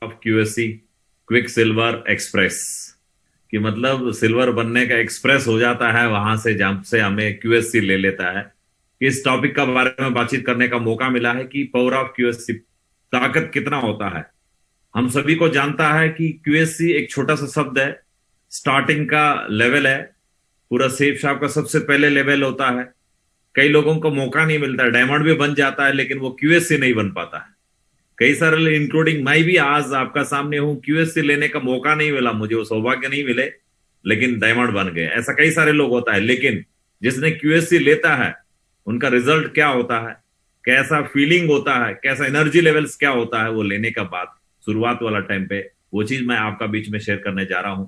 Of QSC, quick silver express, कि मतलब silver बनने का एक्सप्रेस हो जाता है वहां से जंप से हमें क्यूएससी ले लेता है। इस टॉपिक का बारे में बातचीत करने का मौका मिला है कि पावर ऑफ क्यूएससी, ताकत कितना होता है। हम सभी को जानता है कि क्यूएससी एक छोटा सा शब्द है, स्टार्टिंग का लेवल है, पूरा सेफ शॉप का सबसे पहले लेवल होता है। कई लोगों को मौका नहीं मिलता, डायमंड भी बन जाता है लेकिन वो क्यूएससी नहीं बन पाता है। कई सारे इंक्लूडिंग मैं भी आज आपका सामने हूं, क्यूएससी लेने का मौका नहीं मिला, मुझे वो सौभाग्य नहीं मिले, लेकिन डायमंड बन गए। ऐसा कई सारे लोग होता है, लेकिन जिसने क्यूएससी लेता है उनका रिजल्ट क्या होता है, कैसा फीलिंग होता है, कैसा एनर्जी लेवल्स क्या होता है वो लेने का बाद शुरुआत वाला टाइम पे, वो चीज मैं आपका बीच में शेयर करने जा रहा हूं।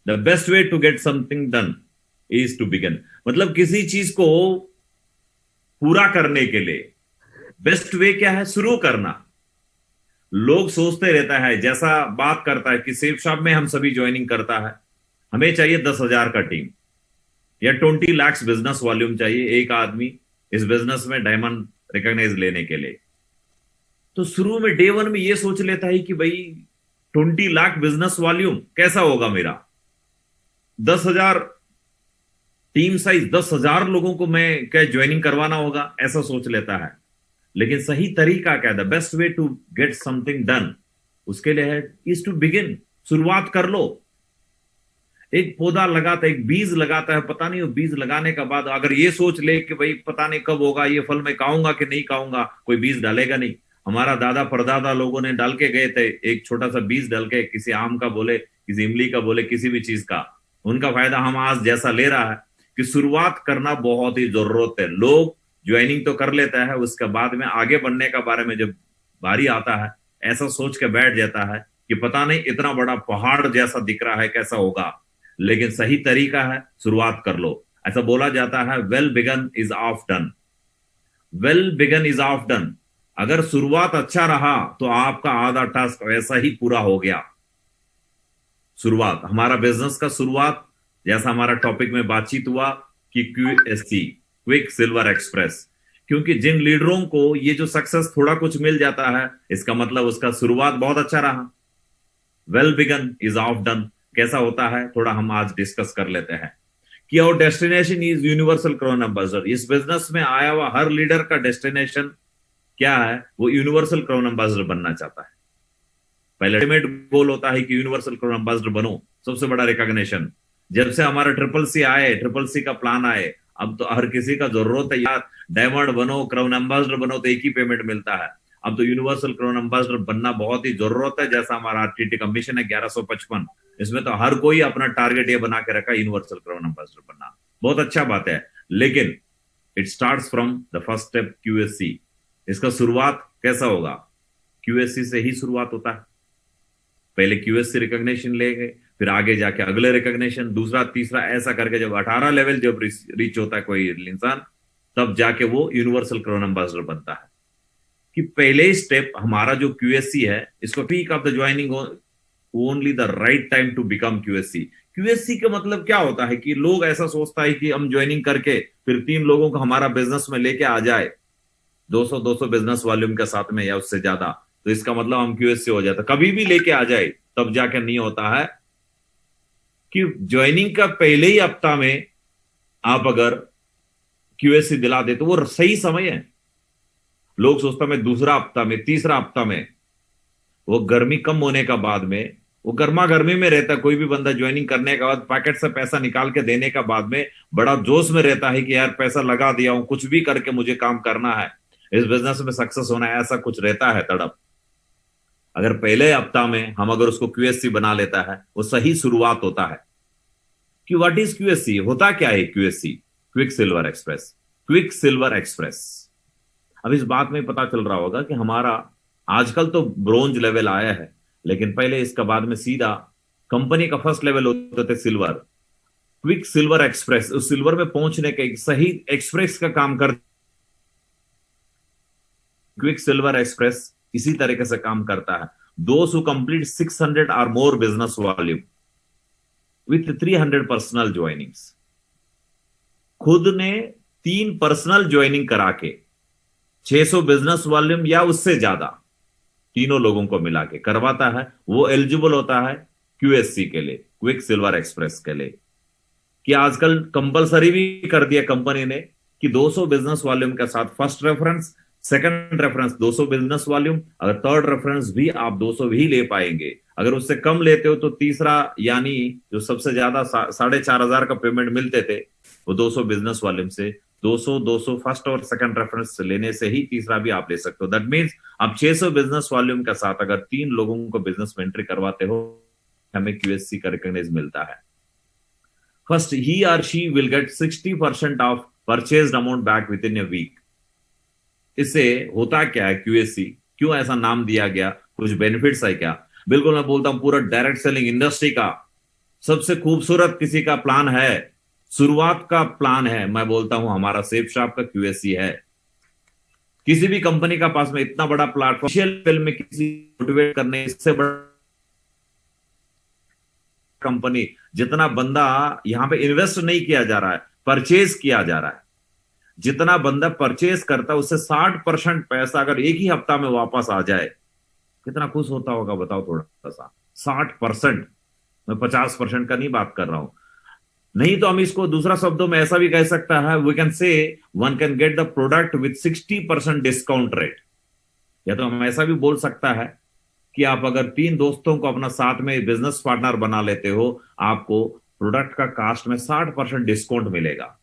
The best way to get something done is to begin, मतलब किसी चीज को पूरा करने के लिए बेस्ट वे क्या है, शुरू करना। लोग सोचते रहता है, जैसा बात करता है कि सेफ शॉप में हम सभी ज्वाइनिंग करता है, हमें चाहिए 10,000 का टीम या 20 लाख बिजनेस वॉल्यूम चाहिए एक आदमी इस बिजनेस में डायमंड रिकॉग्नाइज लेने के लिए। तो शुरू में डे वन में ये सोच लेता है कि भाई 20 लाख बिजनेस वॉल्यूम कैसा होगा मेरा, 10,000 टीम साइज, 10,000 लोगों को मैं क्या ज्वाइनिंग करवाना होगा, ऐसा सोच लेता है। लेकिन सही तरीका क्या है, best way to get something done, उसके लिए है इज टू बिगिन, शुरुआत कर लो। एक पौधा लगाता है, एक बीज लगाता है, पता नहीं वो बीज लगाने का बाद अगर ये सोच ले कि भाई पता नहीं कब होगा ये फल, मैं खाऊंगा कि नहीं खाऊंगा, कोई बीज डालेगा नहीं। हमारा दादा परदादा लोगों ने डाल के गए थे, एक छोटा सा बीज डाल के, किसी आम का बोले, किसी इमली का बोले, किसी भी चीज का, उनका फायदा हम आज जैसा ले रहा है। कि शुरुआत करना बहुत ही जरूरत है। लोग ज्वाइनिंग तो कर लेता है, उसके बाद में आगे बढ़ने का बारे में जब बारी आता है, ऐसा सोच के बैठ जाता है कि पता नहीं इतना बड़ा पहाड़ जैसा दिख रहा है कैसा होगा। लेकिन सही तरीका है, शुरुआत कर लो। ऐसा बोला जाता है, well begun is of done, well begun is of done. अगर शुरुआत अच्छा रहा तो आपका आधा टास्क वैसा ही पूरा हो गया। शुरुआत, हमारा बिजनेस का शुरुआत, जैसा हमारा टॉपिक में बातचीत हुआ कि क्यूएससी, क्विक सिल्वर एक्सप्रेस, क्योंकि जिन लीडरों को ये जो सक्सेस थोड़ा कुछ मिल जाता है, इसका मतलब उसका शुरुआत बहुत अच्छा रहा। Well begun is of done कैसा होता है, थोड़ा हम आज डिस्कस कर लेते हैं कि और destination is universal crown ambassador. इस बिजनेस में आया हुआ हर लीडर का डेस्टिनेशन क्या है, वो यूनिवर्सल क्राउन एम्बेसडर बनना चाहता है। पहले अल्टीमेट गोल होता है कि यूनिवर्सल क्राउन एम्बेसडर बनो, सबसे बड़ा रिकॉग्निशन। जब से हमारा ट्रिपल सी आए, ट्रिपल सी का प्लान आए, अब तो हर किसी का जरूरत है यार, डायमंड बनो, क्राउन एम्बेसडर बनो तो एक ही पेमेंट मिलता है। अब तो यूनिवर्सल क्राउन एम्बेसडर बनना बहुत ही जरूरत है। जैसा हमारा आरटीटी का मिशन है 1155, इसमें तो हर कोई अपना टारगेट ये बना के रखा, यूनिवर्सल क्राउन एम्बेसडर बनना। बहुत अच्छा बात है, लेकिन it starts from the first step QSC. इसका शुरुआत कैसा होगा, क्यूएससी से ही शुरुआत होता है। पहले क्यूएससी रिकॉग्निशन लेंगे, फिर आगे जाके अगले रिकॉग्निशन, दूसरा तीसरा, ऐसा करके जब 18 लेवल जब रीच होता है कोई इंसान, तब जाके वो यूनिवर्सल क्राउन एम्बेसडर बनता है। कि पहले स्टेप हमारा जो क्यूएससी है, इसको peak of the joining only the right time to become QSC. QSC का मतलब क्या होता है कि लोग ऐसा सोचता है कि हम ज्वाइनिंग करके फिर 3 लोगों को हमारा बिजनेस में लेके आ जाए, 200 बिजनेस वॉल्यूम के साथ में या उससे ज्यादा, तो इसका मतलब हम क्यूएससी हो जाता। कभी भी लेके आ जाए तब जाके नहीं होता है। कि ज्वाइनिंग का पहले ही हफ्ता में आप अगर क्यूएससी दिला दे तो वो सही समय है। लोग सोचता मैं दूसरा हफ्ता में, तीसरा हफ्ता में, वो गर्मी कम होने का बाद में, वो गर्मा गर्मी में रहता है। कोई भी बंदा ज्वाइनिंग करने के बाद पैकेट से पैसा निकाल के देने का बाद में बड़ा जोश में रहता है कि यार पैसा लगा दिया हूं, कुछ भी करके मुझे काम करना है, इस बिजनेस में सक्सेस होना है, ऐसा कुछ रहता है तड़प। अगर पहले हफ्ता में हम अगर उसको क्यूएससी बना लेता है, वो सही शुरुआत होता है। कि व्हाट इज क्यूएससी, होता क्या है QSC, quick silver express, quick silver express. अब इस बात में पता चल रहा होगा कि हमारा आजकल तो ब्रोंज लेवल आया है, लेकिन पहले इसका बाद में सीधा कंपनी का फर्स्ट लेवल होते थे सिल्वर। क्विक सिल्वर एक्सप्रेस, उस सिल्वर में पहुंचने के एक सही एक्सप्रेस का काम कर, क्विक सिल्वर एक्सप्रेस इसी तरीके से काम करता है। दोस हु कंप्लीट 600 और more business volume with 300 personal joinings, खुद ने 3 पर्सनल ज्वाइनिंग करा के 600 बिजनेस वॉल्यूम या उससे ज्यादा तीनों लोगों को मिला के करवाता है, वो एलिजिबल होता है क्यूएससी के लिए, क्विक सिल्वर एक्सप्रेस के लिए। कि आजकल कंपलसरी भी कर दिया कंपनी ने कि 200 बिजनेस वॉल्यूम के साथ first reference, second reference 200 business volume, अगर थर्ड रेफरेंस भी आप 200 भी ले पाएंगे। अगर उससे कम लेते हो तो तीसरा, यानी जो सबसे ज्यादा 4,500 का पेमेंट मिलते थे वो 200 बिजनेस वॉल्यूम से 200 फर्स्ट और सेकंड रेफरेंस लेने से ही तीसरा भी आप ले सकते हो। दैट मीन्स आप 600 बिजनेस वॉल्यूम के साथ अगर 3 लोगों को बिजनेस में एंट्री करवाते हो, हमें क्यूएससी का रिकॉग्नाइज मिलता है। फर्स्ट, ही और she will get 60% of purchased amount back within a week. इससे होता क्या है, क्यूएससी क्यों ऐसा नाम दिया गया, कुछ बेनिफिट्स है क्या? बिल्कुल, मैं बोलता हूं पूरा डायरेक्ट सेलिंग इंडस्ट्री का सबसे खूबसूरत किसी का प्लान है, शुरुआत का प्लान है, मैं बोलता हूं हमारा सेफ शॉप का क्यूएससी है। किसी भी कंपनी का पास में इतना बड़ा प्लेटफॉर्म में किसी मोटिवेट करने, इससे बड़ा कंपनी, जितना बंदा यहां पे इन्वेस्ट नहीं किया जा रहा है, परचेज किया जा रहा है, जितना बंदा परचेज करता है उससे 60% पैसा अगर एक ही हफ्ता में वापस आ जाए, कितना खुश होता होगा बताओ थोड़ा सा। 60%, मैं 50% का नहीं बात कर रहा हूं। नहीं तो हम इसको दूसरा शब्दों में ऐसा भी कह सकता है, we can say one can get the product with 60% discount rate. या तो हम ऐसा भी बोल सकता है कि आप अगर 3 दोस्तों को अपना साथ में बिजनेस पार्टनर बना लेते हो, आपको प्रोडक्ट का कास्ट में 60% डिस्काउंट मिलेगा।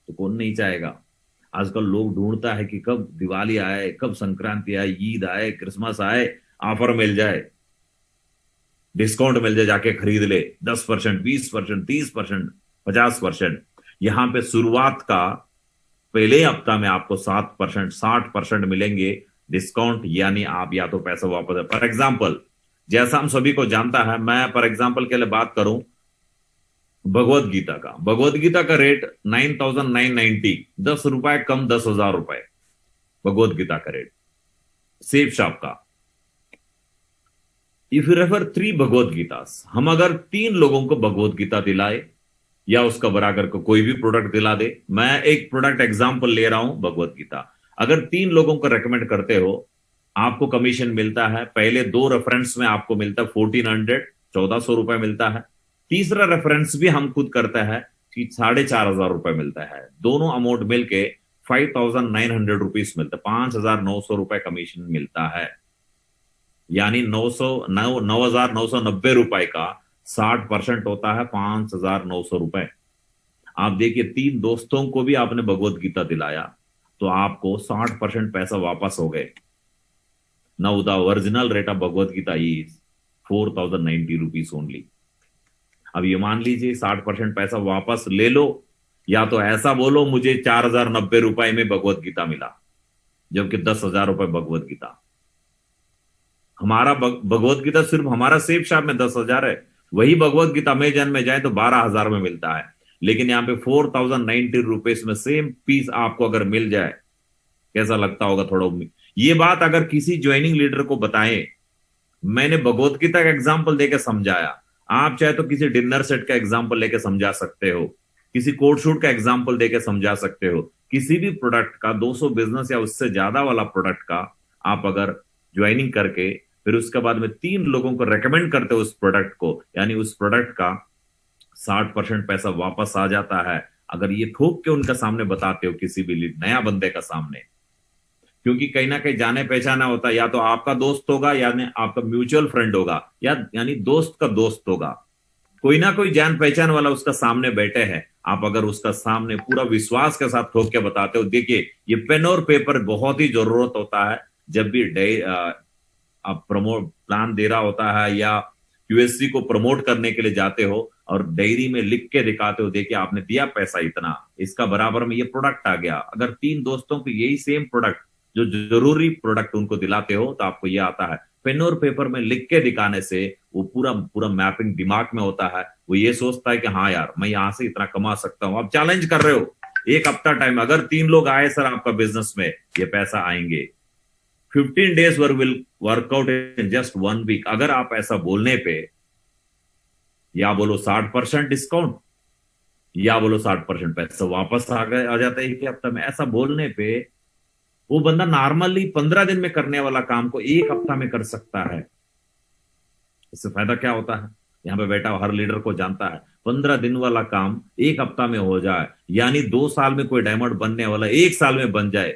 तो कौन नहीं चाहेगा? आजकल लोग ढूंढता है कि कब दिवाली आए, कब संक्रांति आए, ईद आए, क्रिसमस आए, ऑफर मिल जाए, डिस्काउंट मिल जाए, जाके खरीद ले। 10%, 20%, 30%, 50%। यहां पे शुरुआत का पहले हफ्ता में आपको 7%, 60% मिलेंगे डिस्काउंट, यानी आप या तो पैसा वापस। फॉर एग्जाम्पल, जैसा हम सभी को जानता है, मैं फॉर एग्जाम्पल के लिए बात करूं भगवत गीता का, भगवत गीता का रेट 9,990, 10 रुपए कम, 10,000 रुपए भगवत गीता का रेट सेफ शॉप का। If you refer 3 Bhagavad Gita, हम अगर 3 लोगों को भगवत गीता दिलाए या उसका बराबर को कोई भी प्रोडक्ट दिला दे, मैं एक प्रोडक्ट एग्जांपल ले रहा हूं भगवत गीता, अगर 3 लोगों को रेकमेंड करते हो, आपको कमीशन मिलता है। पहले 2 रेफरेंस में आपको मिलता है 1400, 1400 रुपए मिलता है। तीसरा रेफरेंस भी हम खुद करते हैं कि 4,500 रुपए मिलता है। दोनों अमाउंट मिलके 5,900 रुपीज मिलता है, 5,900 रुपए कमीशन मिलता है। यानी 9,990 रुपए का 60% होता है 5,900 रुपए। आप देखिए, 3 दोस्तों को भी आपने भगवत गीता दिलाया तो आपको 60% पैसा वापस हो गए। Now the original rate of Bhagavad Gita is 4,090 rupees only. अब ये मान लीजिए 60% पैसा वापस ले लो, या तो ऐसा बोलो मुझे 4,090 रुपए में भगवत गीता मिला, जबकि 10,000 रुपए भगवत गीता। हमारा भगवत गीता सिर्फ हमारा सेफ शॉप में 10,000 है, वही भगवत गीता अमेजन में जाए तो 12,000 में मिलता है। लेकिन यहाँ पे 4,090 रुपीज में सेम पीस आपको अगर मिल जाए, कैसा लगता होगा थोड़ा। ये बात अगर किसी ज्वाइनिंग लीडर को बताएं, मैंने भगवत गीता का एग्जाम्पल देकर समझाया, आप चाहे तो किसी डिनर सेट का एग्जाम्पल लेके समझा सकते हो, किसी कोट शूट का एग्जाम्पल देके समझा सकते हो, किसी भी प्रोडक्ट का 200 बिजनेस या उससे ज्यादा वाला प्रोडक्ट का आप अगर ज्वाइनिंग करके फिर उसके बाद में 3 लोगों को रेकमेंड करते हो उस प्रोडक्ट को, यानी उस प्रोडक्ट का 60% पैसा वापस आ जाता है। अगर ये ठोक के उनका सामने बताते हो किसी भी नया बंदे का सामने, क्योंकि कहीं ना कहीं जाने पहचाना होता है, या तो आपका दोस्त होगा यानी आपका म्यूचुअल फ्रेंड होगा, या यानी दोस्त का दोस्त होगा, कोई ना कोई जान पहचान वाला उसका सामने बैठे हैं। आप अगर उसका सामने पूरा विश्वास के साथ ठोक के बताते हो, देखिए ये पेन और पेपर बहुत ही जरूरत होता है जब भी आप प्रमोट प्लान दे रहा होता है या क्यूएससी को प्रमोट करने के लिए जाते हो और डायरी में लिख के दिखाते हो, देखिए आपने दिया पैसा इतना, इसका बराबर में ये प्रोडक्ट आ गया। अगर 3 दोस्तों को यही सेम प्रोडक्ट, जो जरूरी प्रोडक्ट उनको दिलाते हो, तो आपको ये आता है। पेन और पेपर में लिख के दिखाने से वो पूरा पूरा मैपिंग दिमाग में होता है, वो ये सोचता है कि हाँ यार मैं यहां से इतना कमा सकता हूं। आप चैलेंज कर रहे हो, 1 हफ्ता टाइम, अगर 3 लोग आए सर आपका बिजनेस में ये पैसा आएंगे, 15 days will work out in just 1 week. अगर आप ऐसा बोलने पे, या बोलो 60% डिस्काउंट, या बोलो 60% पैसा वापस आ गए, आ जाता है एक हफ्ता में। ऐसा बोलने पे वो बंदा नॉर्मली 15 दिन में करने वाला काम को एक हफ्ता में कर सकता है। इससे फायदा क्या होता है? यहाँ पे बैठा हर लीडर को जानता है, 15 दिन वाला काम एक हफ्ता में हो जाए, यानी 2 साल में कोई डायमंड बनने वाला 1 साल में बन जाए,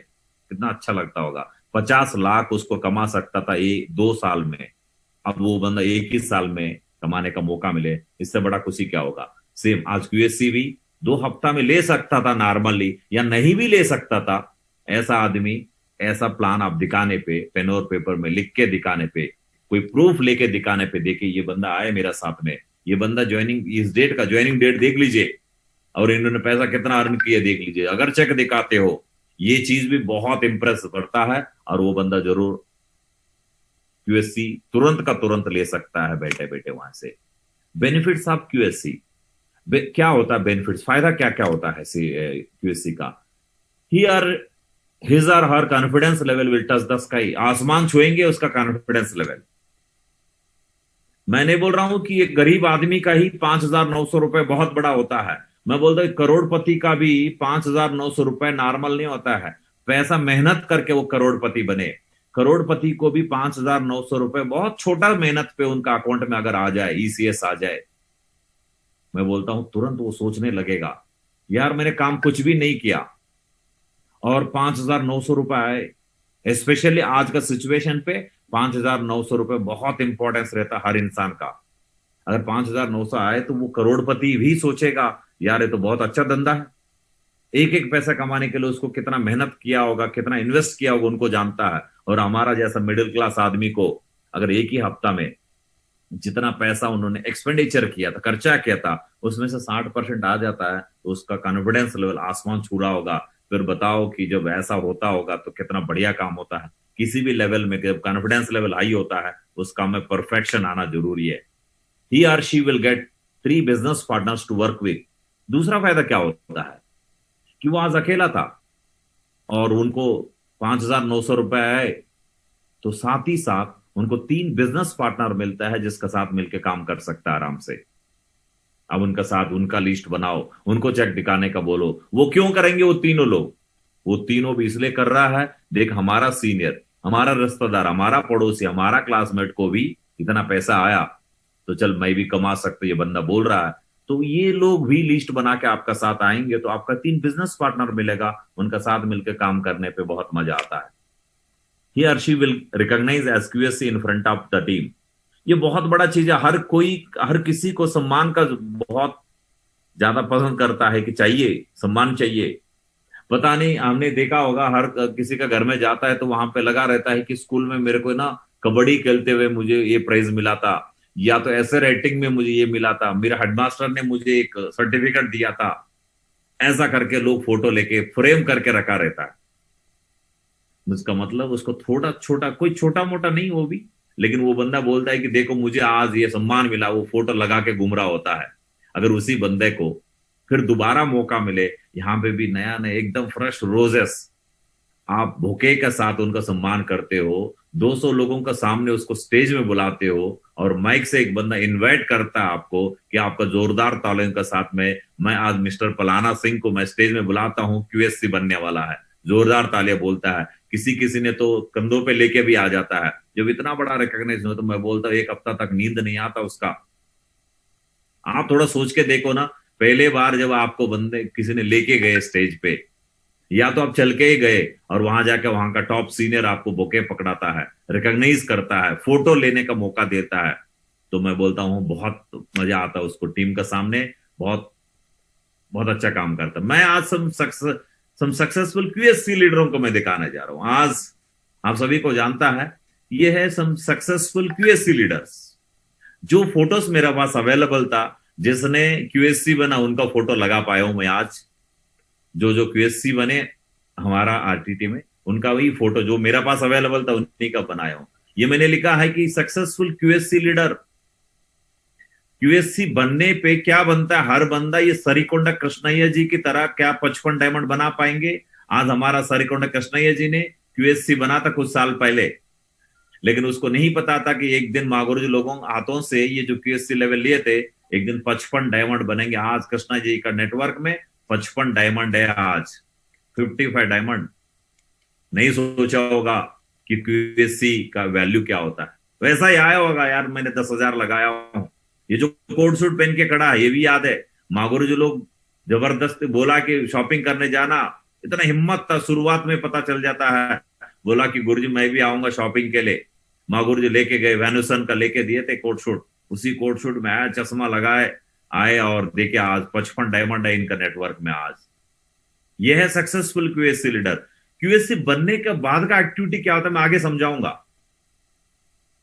कितना अच्छा लगता होगा। 50 लाख उसको कमा सकता था 2 साल में, अब वो बंदा 21 साल में कमाने का मौका मिले, इससे बड़ा खुशी क्या होगा। सेम आज क्यूएससी भी 2 हफ्ता में ले सकता था नॉर्मली, या नहीं भी ले सकता था। ऐसा आदमी, ऐसा प्लान आप दिखाने पे, पेन और पेपर में लिख के दिखाने पे, कोई प्रूफ लेके दिखाने पे, देखिए ये बंदा आया मेरा साथ में, ये बंदा ज्वाइनिंग, इस डेट का ज्वाइनिंग डेट देख लीजिए, और इन्होंने पैसा कितना अर्न किया देख लीजिए, अगर चेक दिखाते हो, ये चीज भी बहुत इंप्रेस करता है। और वो बंदा जरूर क्यूएससी तुरंत का तुरंत ले सकता है बैठे बैठे वहां से। बेनिफिट्स ऑफ क्यूएससी क्या होता है? बेनिफिट्स, फायदा क्या क्या होता है क्यूएससी का? हियर हिज और her confidence level will touch the sky, आसमान छुएंगे उसका कॉन्फिडेंस लेवल। मैं नहीं बोल रहा हूं कि एक गरीब आदमी का ही 5,900 रुपए बहुत बड़ा होता है, मैं बोलता हूं करोड़पति का भी 5,900 रुपए नॉर्मल नहीं होता है। पैसा मेहनत करके वो करोड़पति बने, करोड़पति को भी 5,900 रुपए बहुत छोटा मेहनत पे उनका अकाउंट में अगर आ जाए, ईसीएस आ जाए, मैं बोलता हूं तुरंत वो सोचने लगेगा, यार मैंने काम कुछ भी नहीं किया और 5,900 रुपए आए। स्पेशली आज का सिचुएशन पे 5,900 रुपए बहुत इंपॉर्टेंस रहता है हर इंसान का। अगर 5,900 आए तो वो करोड़पति भी सोचेगा, यार ये तो बहुत अच्छा धंधा है। एक एक पैसा कमाने के लिए उसको कितना मेहनत किया होगा, कितना इन्वेस्ट किया होगा, उनको जानता है। और हमारा जैसा मिडिल क्लास आदमी को अगर एक ही हफ्ता में जितना पैसा उन्होंने एक्सपेंडिचर किया था, खर्चा किया था, उसमें से 60% आ जाता है, तो उसका कॉन्फिडेंस लेवल आसमान छू रहा होगा। फिर बताओ कि जब ऐसा होता होगा तो कितना बढ़िया काम होता है। किसी भी लेवल में जब कॉन्फिडेंस लेवल हाई होता है, उस काम में परफेक्शन आना जरूरी है। He or she will get 3 business partners to work with. दूसरा फायदा क्या होता है कि वो आज अकेला था और उनको 5,900 रुपए आए, तो साथ ही साथ उनको 3 बिजनेस पार्टनर मिलता है जिसका साथ मिलकर काम कर सकता है आराम से। अब उनका साथ, उनका लिस्ट बनाओ, उनको चेक दिखाने का बोलो। वो क्यों करेंगे वो तीनों लोग? वो तीनों भी इसलिए कर रहा है, देख हमारा सीनियर, हमारा रिश्तेदार, हमारा पड़ोसी, हमारा क्लासमेट को भी इतना पैसा आया, तो चल मैं भी कमा सकता, ये बंदा बोल रहा है, तो ये लोग भी लिस्ट बना के आपका साथ आएंगे, तो आपका 3 बिजनेस पार्टनर मिलेगा, उनका साथ मिलकर काम करने पे बहुत मजा आता है। ही और she will recognize as QSC in front of the team. ये बहुत बड़ा चीज है। हर कोई, हर किसी को सम्मान का बहुत ज्यादा पसंद करता है कि चाहिए, सम्मान चाहिए। पता नहीं, हमने देखा होगा हर किसी का घर में जाता है तो वहां पे लगा रहता है कि स्कूल में मेरे को ना कबड्डी खेलते हुए मुझे ये प्राइज मिला था, या तो ऐसे राइटिंग में मुझे ये मिला था, मेरे हेडमास्टर ने मुझे एक सर्टिफिकेट दिया था। ऐसा करके लोग फोटो लेके फ्रेम करके रखा रहता है। उसका मतलब उसको थोड़ा छोटा, कोई छोटा मोटा नहीं वो भी, लेकिन वो बंदा बोलता है कि देखो मुझे आज ये सम्मान मिला, वो फोटो लगा के घूम रहा होता है। अगर उसी बंदे को फिर दोबारा मौका मिले, यहाँ पे भी नया नया एकदम फ्रेश रोजेस, आप बुके के साथ उनका सम्मान करते हो, 200 लोगों का सामने उसको स्टेज में बुलाते हो, और माइक से एक बंदा इनवाइट करता है आपको कि आपका जोरदार तालियों के साथ में, मैं आज मिस्टर पलाना सिंह को मैं स्टेज में बुलाता हूं, क्यूएससी बनने वाला है, जोरदार तालियां बोलता है। किसी किसी ने तो कंधों पे लेके भी आ जाता है। जब इतना बड़ा रिकॉग्नाइज हो तो मैं बोलता हूँ 1 हफ्ता तक नींद नहीं आता उसका। आप थोड़ा सोच के देखो ना, पहले बार जब आपको बंदे किसी ने लेके गए स्टेज पे, या तो आप चल के ही गए और वहां जाके वहां का टॉप सीनियर आपको बुके पकड़ाता है, रिकॉग्नाइज करता है, फोटो लेने का मौका देता है, तो मैं बोलता हूँ बहुत मजा आता है उसको टीम का सामने, बहुत बहुत अच्छा काम करता है। मैं आज सम सक्सेसफुल क्यूएससी लीडरों को मैं दिखाने जा रहा हूं। आज आप सभी को जानता है, ये है सम सक्सेसफुल क्यूएससी लीडर्स। जो फोटोज मेरे पास अवेलेबल था, जिसने क्यूएससी बना उनका फोटो लगा पाया हूं मैं आज। जो जो क्यूएससी बने हमारा आरटीटी में, उनका वही फोटो जो मेरे पास अवेलेबल था उन्हीं का बनाया हूं। ये मैंने लिखा है कि सक्सेसफुल क्यूएससी लीडर, क्यूएससी बनने पे क्या बनता है हर बंदा, ये सरिकोंडा कृष्णैया जी की तरह क्या 55 डायमंड बना पाएंगे? आज हमारा सरिकोंडा कृष्णैया जी ने क्यूएससी बना था कुछ साल पहले, लेकिन उसको नहीं पता था कि एक दिन मागुरुजी लोगों हाथों से ये जो क्यूएससी लेवल लिए थे, एक दिन 55 डायमंड बनेंगे। आज कृष्णा जी का नेटवर्क में 55 डायमंड है आज, 55 डायमंड। नहीं सोचा होगा कि क्यूएससी का वैल्यू क्या होता है। वैसा ही आया होगा यार, मैंने 10,000 लगाया हूं। ये जो कोट सूट पहन के खड़ा है, ये भी याद है। मागुरु जो लोग जबरदस्ती बोला कि शॉपिंग करने जाना, इतना हिम्मत था, शुरुआत में पता चल जाता है। बोला कि गुरुजी मैं भी आऊंगा शॉपिंग के लिए। मागुरु जी लेके गए, वैनुसन का लेके दिए थे कोट सूट। उसी कोट सूट में आया, चश्मा लगाए आए, और देखे आज 55 डायमंड है इनका नेटवर्क में आज। ये है सक्सेसफुल क्यूएससी लीडर। क्यूएससी बनने के बाद का एक्टिविटी क्या होता है मैं आगे समझाऊंगा,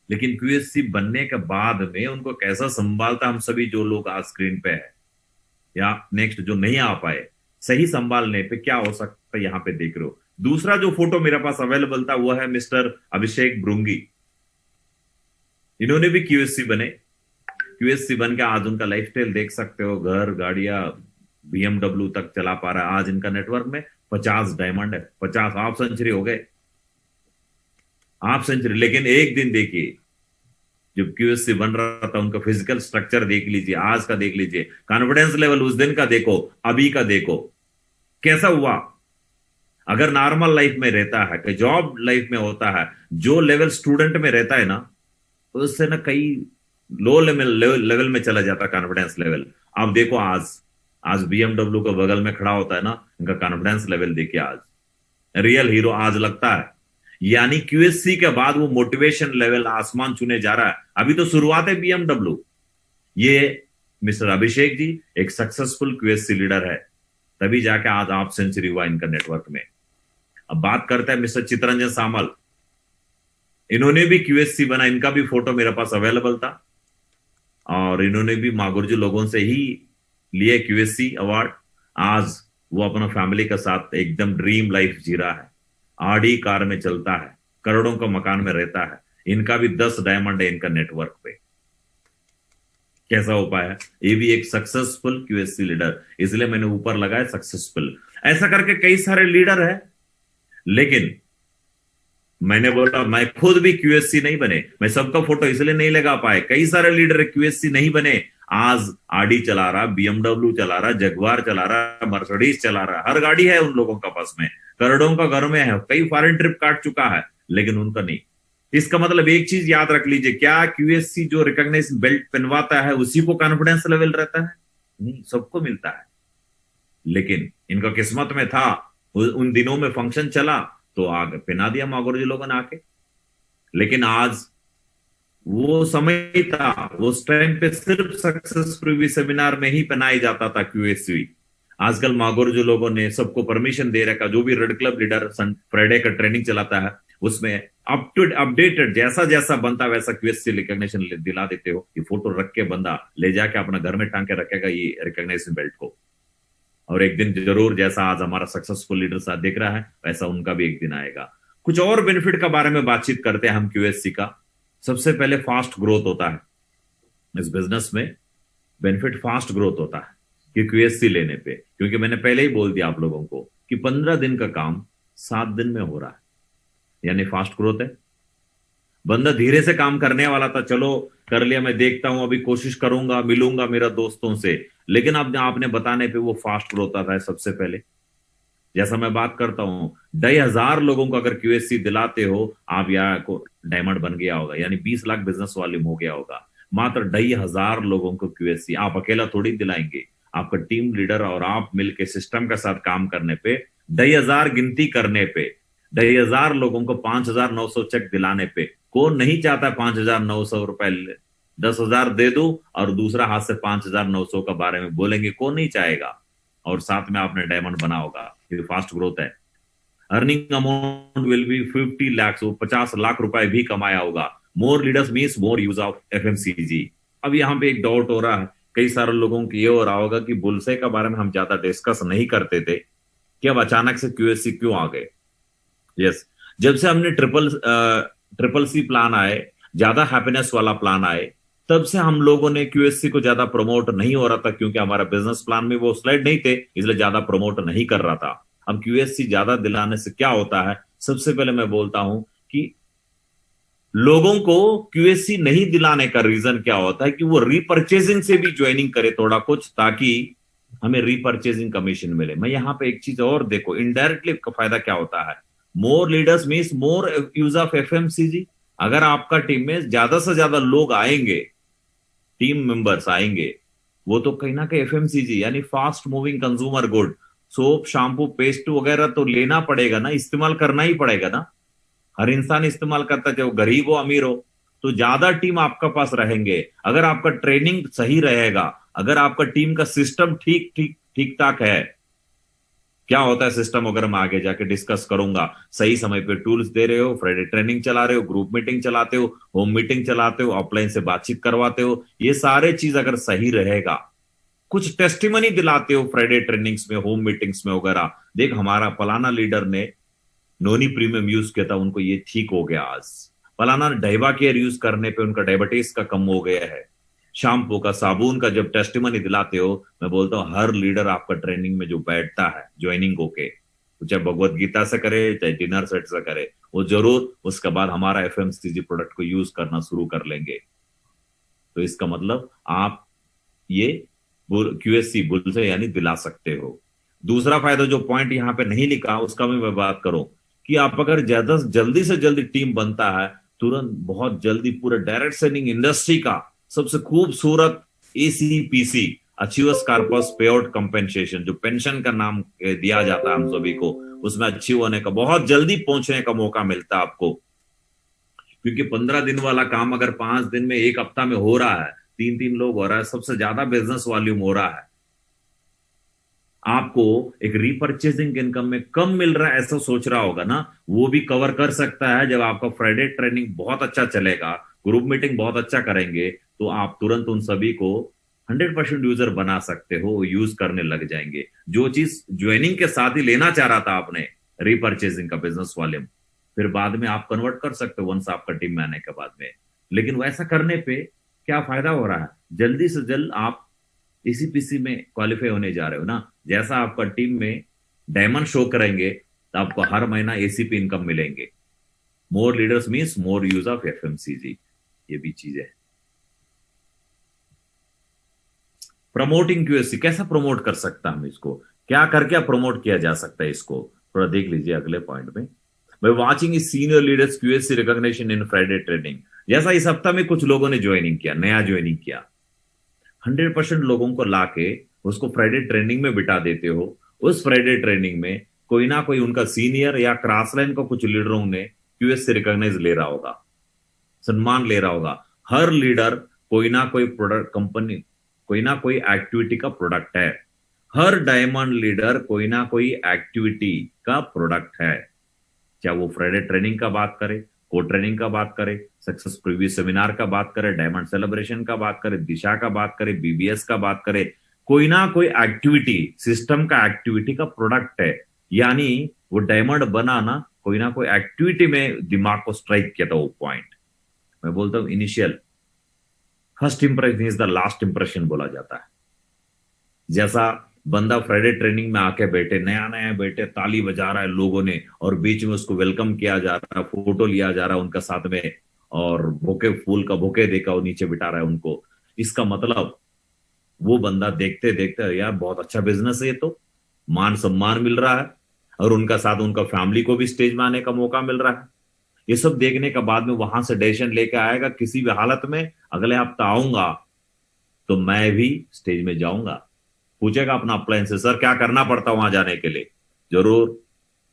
लेकिन क्यूएससी बनने के बाद में उनको कैसा संभालता, हम सभी जो लोग आज स्क्रीन पे है या नेक्स्ट जो नहीं आ पाए, सही संभालने पे क्या हो सकता है यहां पे देख रहे हो। दूसरा जो फोटो मेरे पास अवेलेबल था वो है मिस्टर अभिषेक भृंगी। इन्होंने भी क्यूएससी बने। क्यूएससी बन के आज उनका लाइफस्टाइल देख सकते हो, घर गाड़ियां बीएमडब्ल्यू तक चला पा रहा है। आज इनका नेटवर्क में 50 डायमंड है, 50 हाफ सेंचुरी हो गए, हाफ सेंचुरी। लेकिन एक दिन देखिए, जब क्यूएससी बन रहा था उनका फिजिकल स्ट्रक्चर देख लीजिए, आज का देख लीजिए, कॉन्फिडेंस लेवल उस दिन का देखो, अभी का देखो कैसा हुआ। अगर नॉर्मल लाइफ में रहता है कि जॉब लाइफ में होता है, जो लेवल स्टूडेंट में रहता है ना, तो उससे ना कई लो लेवल में चला जाता है कॉन्फिडेंस लेवल। आप देखो आज बीएमडब्ल्यू के बगल में खड़ा होता है ना, इनका कॉन्फिडेंस लेवल देखिए, आज रियल हीरो आज लगता है। यानी क्यूएससी के बाद वो मोटिवेशन लेवल आसमान छूने जा रहा है। अभी तो शुरुआत है बीएमडब्ल्यू। ये मिस्टर अभिषेक जी एक सक्सेसफुल क्यूएससी लीडर है, तभी जाके आज हाफ सेंचुरी हुआ इनका नेटवर्क में। अब बात करते हैं मिस्टर चितरंजन सामल। इन्होंने भी क्यूएससी बना, इनका भी फोटो मेरे पास अवेलेबल था, और इन्होंने भी मागुरजी लोगों से ही लिए क्यूएससी अवार्ड। आज वो अपना फैमिली के साथ एकदम ड्रीम लाइफ जी रहा है, आडी कार में चलता है, करोड़ों का मकान में रहता है। इनका भी 10 डायमंड है इनका नेटवर्क पे। कैसा हो पाया? ये भी एक सक्सेसफुल क्यूएससी लीडर, इसलिए मैंने ऊपर लगाया सक्सेसफुल। ऐसा करके कई सारे लीडर है, लेकिन मैंने बोला मैं खुद भी क्यूएससी नहीं बने, मैं सबका फोटो इसलिए नहीं लगा पाए। कई सारे लीडर क्यूएससी नहीं बने, आज आडी चला रहा, बीएमडब्ल्यू चला रहा, जगवार चला रहा, मर्सिडीज चला रहा, हर गाड़ी है उन लोगों का पास में, करोड़ों का घर में है, कई फॉरेन ट्रिप काट चुका है, लेकिन उनका नहीं। इसका मतलब एक चीज याद रख लीजिए, क्या क्यूएससी जो रिकॉग्नाइज बेल्ट पहनवाता है उसी को कॉन्फिडेंस लेवल रहता है? नहीं, सबको मिलता है। लेकिन इनका किस्मत में था, उन दिनों में फंक्शन चला तो आगे पहना दिया मागुरजी लोगों ने आके। लेकिन आज वो समय था, उस टाइम पे सिर्फ सक्सेस प्रीव्यू सेमिनार में ही पहनाई जाता था क्यूएससी। आजकल मागुरजी लोगों ने सबको परमिशन दे रखा। जो भी रेड क्लब लीडर फ्राइडे का ट्रेनिंग चलाता है उसमें अप टू अपडेटेड जैसा जैसा बनता वैसा क्यूएससी रिकॉग्निशन दिला देते हो। ये फोटो रख के बंदा ले जाके अपना घर में टांग के रखेगा ये रिकॉग्निशन बेल्ट को, और एक दिन जरूर जैसा आज हमारा सक्सेसफुल लीडर साथ दिख रहा है वैसा उनका भी एक दिन आएगा। कुछ और बेनिफिट का बारे में बातचीत करते हैं हम क्यूएससी का। सबसे पहले फास्ट ग्रोथ होता है इस बिजनेस में, बेनिफिट फास्ट ग्रोथ होता है कि क्यूएससी लेने पे, क्योंकि मैंने पहले ही बोल दिया आप लोगों को कि 15 दिन का काम 7 दिन में हो रहा है, यानी फास्ट ग्रोथ है। बंदा धीरे से काम करने वाला था, चलो कर लिया, मैं देखता हूं, अभी कोशिश करूंगा, मिलूंगा मेरा दोस्तों से, लेकिन अब आपने बताने पे वो फास्ट ग्रोथ आता है। सबसे पहले जैसा मैं बात करता हूं, 2,500 लोगों को अगर क्यूएससी दिलाते हो आप, या को डायमंड बन गया होगा, यानी 20 लाख बिजनेस वॉल्यूम हो गया होगा। मात्र 2,500 लोगों को क्यूएससी आप अकेला थोड़ी दिलाएंगे, आपका टीम लीडर और आप मिलकर सिस्टम के साथ काम करने पे, 2,500 गिनती करने पे, 2,500 लोगों को 5,900 चेक दिलाने पे, कौन नहीं चाहता 5,900 रुपए 10,000 दे दो और दूसरा हाथ से 5,900 का बारे में बोलेंगे? कौन नहीं चाहेगा? और साथ में आपने डायमंड बना होगा। ये फास्ट ग्रोथ है। Earning amount will be 50 lakh, 50 lakh रुपए भी कमाया होगा। More leaders means more use of FMCG. अब यहाँ पे एक डाउट हो रहा है कई सारे लोगों को, ये हो रहा होगा कि बुलसे के बारे में हम ज्यादा डिस्कस नहीं करते थे कि अब अचानक से क्यूएससी क्यों आ गए। यस, जब से हमने ट्रिपल सी प्लान आए, ज्यादा हैप्पीनेस वाला प्लान आए, तब से हम लोगों ने क्यूएससी को ज्यादा प्रमोट नहीं हो रहा था, क्योंकि हमारा बिजनेस प्लान में वो स्लाइड नहीं थे, इसलिए ज्यादा प्रमोट नहीं कर रहा था। अब क्यूएससी ज्यादा दिलाने से क्या होता है? सबसे पहले मैं बोलता हूं कि लोगों को क्यूएससी नहीं दिलाने का रीजन क्या होता है कि वो रीपरचेजिंग से भी ज्वाइनिंग करे थोड़ा कुछ, ताकि हमें रीपरचेजिंग कमीशन मिले। मैं यहां पे एक चीज और देखो, इनडायरेक्टली का फायदा क्या होता है। More leaders means more use of FMCG. अगर आपका टीम में ज्यादा से ज्यादा लोग आएंगे, टीम मेंबर्स आएंगे, वो तो कहीं ना कहीं एफएमसीजी यानी fast moving consumer good, soap shampoo paste वगैरह तो लेना पड़ेगा ना, इस्तेमाल करना ही पड़ेगा ना। हर इंसान इस्तेमाल करता है, चाहे वो गरीब हो अमीर हो। तो ज्यादा टीम आपका पास रहेंगे, अगर आपका ट्रेनिंग सही रहेगा, अगर आपका टीम का सिस्टम ठीक ठीक ठीक ठाक है। क्या होता है सिस्टम, अगर मैं आगे जाके डिस्कस करूंगा। सही समय पे टूल्स दे रहे हो, फ्राइडे ट्रेनिंग चला रहे हो, ग्रुप मीटिंग चलाते हो, होम मीटिंग चलाते हो, ऑफलाइन से बातचीत करवाते हो, ये सारे चीज अगर सही रहेगा, कुछ टेस्टिमनी दिलाते हो फ्राइडे ट्रेनिंग्स में, होम मीटिंग्स में वगैरह, देख हमारा फलाना लीडर ने नोनी प्रीमियम यूज किया था, उनको ये ठीक हो गया आज। फलाना डाइबा केयर यूज करने पे उनका डायबिटीज का कम हो गया है। शैम्पू का, साबुन का जब टेस्टिमनी दिलाते हो, मैं बोलता हूं हर लीडर आपका ट्रेनिंग में जो बैठता है ज्वाइनिंग होके, चाहे भगवत गीता से करे चाहे डिनर सेट से करे, वो जरूर उसके बाद हमारा एफएमसीजी प्रोडक्ट को यूज करना शुरू कर लेंगे। तो इसका मतलब आप ये क्यूएससी बुल से यानी दिला सकते हो। दूसरा फायदा जो पॉइंट यहां पे नहीं लिखा उसका भी मैं बात करूं, कि आप अगर ज्यादा जल्दी से जल्दी टीम बनता है, तुरंत बहुत जल्दी पूरे डायरेक्ट सेलिंग इंडस्ट्री का सबसे खूबसूरत एसीपीसी, अचीवर्स कॉर्पस पे आउट कंपेंसेशन, जो पेंशन का नाम दिया जाता है हम सभी को, उसमें अचीव होने का, बहुत जल्दी पहुंचने का मौका मिलता है आपको। क्योंकि 15 दिन वाला काम अगर 5 दिन में, एक हफ्ता में हो रहा है, 3 3 लोग हो रहा है, सबसे ज्यादा बिजनेस वॉल्यूम हो रहा है, आपको एक रीपरचेजिंग इनकम में कम मिल रहा है ऐसा सोच रहा होगा ना, वो भी कवर कर सकता है। जब आपका फ्राइडे ट्रेनिंग बहुत अच्छा चलेगा, ग्रुप मीटिंग बहुत अच्छा करेंगे, तो आप तुरंत उन सभी को 100% यूजर बना सकते हो, यूज करने लग जाएंगे। जो चीज ज्वाइनिंग के साथ ही लेना चाह रहा था आपने, रीपरचेजिंग का बिजनेस वॉल्यूम, फिर बाद में आप कन्वर्ट कर सकते हो वंस आपका टीम में आने के बाद में। लेकिन वैसा करने पे क्या फायदा हो रहा है, जल्दी से जल्द आप इसी में क्वालिफाई होने जा रहे हो ना। जैसा आपका टीम में डायमंड शो करेंगे, तो आपको हर महीना एसीपी इनकम मिलेंगे। More leaders means more use of FMCG, ये भी चीज है। प्रमोटिंग क्यूएससी कैसा प्रमोट कर सकता हम इसको, क्या करके प्रमोट किया जा सकता है इसको, थोड़ा देख लीजिए अगले पॉइंट में। बाय वाचिंग इस सीनियर लीडर्स क्यूएससी रिकॉग्निशन इन फ्राइडे ट्रेनिंग, जैसा इस हफ्ता में कुछ लोगों ने ज्वाइनिंग किया, नया ज्वाइनिंग किया, 100% लोगों को लाके उसको फ्राइडे ट्रेनिंग में बिठा देते हो। उस फ्राइडे ट्रेनिंग में कोई ना कोई उनका सीनियर या क्रॉस लाइन का कुछ लीडरों ने क्यूएस से रिकॉग्नाइज ले रहा होगा, सम्मान ले रहा होगा। हर लीडर कोई ना कोई प्रोडक्ट कंपनी, कोई ना कोई एक्टिविटी का प्रोडक्ट है। हर डायमंड लीडर कोई ना कोई एक्टिविटी का प्रोडक्ट है, चाहे वो फ्राइडे ट्रेनिंग का बात करे, को ट्रेनिंग का बात करे, सक्सेस प्रीवियस सेमिनार का बात करे, डायमंड सेलिब्रेशन का बात करे, दिशा का बात करे, बीबीएस का बात करे, कोई ना कोई एक्टिविटी सिस्टम का एक्टिविटी का प्रोडक्ट है। यानी वो डायमंड बनाना कोई ना कोई एक्टिविटी में दिमाग को स्ट्राइक किया था वो पॉइंट। मैं बोलता हूं initial first impression is the last impression बोला जाता है। जैसा बंदा फ्राइडे ट्रेनिंग में आके बैठे, नया नया बैठे, ताली बजा रहा है लोगों ने, और बीच में उसको वेलकम किया जा रहा है, फोटो लिया जा रहा है उनका साथ में, और बुके, फूल का बुके देकर वो नीचे बिठा रहा है उनको। इसका मतलब वो बंदा देखते देखते यार बहुत अच्छा बिजनेस है, ये तो मान सम्मान मिल रहा है, और उनका साथ उनका फैमिली को भी स्टेज में आने का मौका मिल रहा है। ये सब देखने के बाद में वहां से डिसीजन लेके आएगा, किसी भी हालत में अगले हफ्ता आऊंगा तो मैं भी स्टेज में जाऊंगा। पूछेगा अपना अपलाइन से, सर क्या करना पड़ता वहां जाने के लिए, जरूर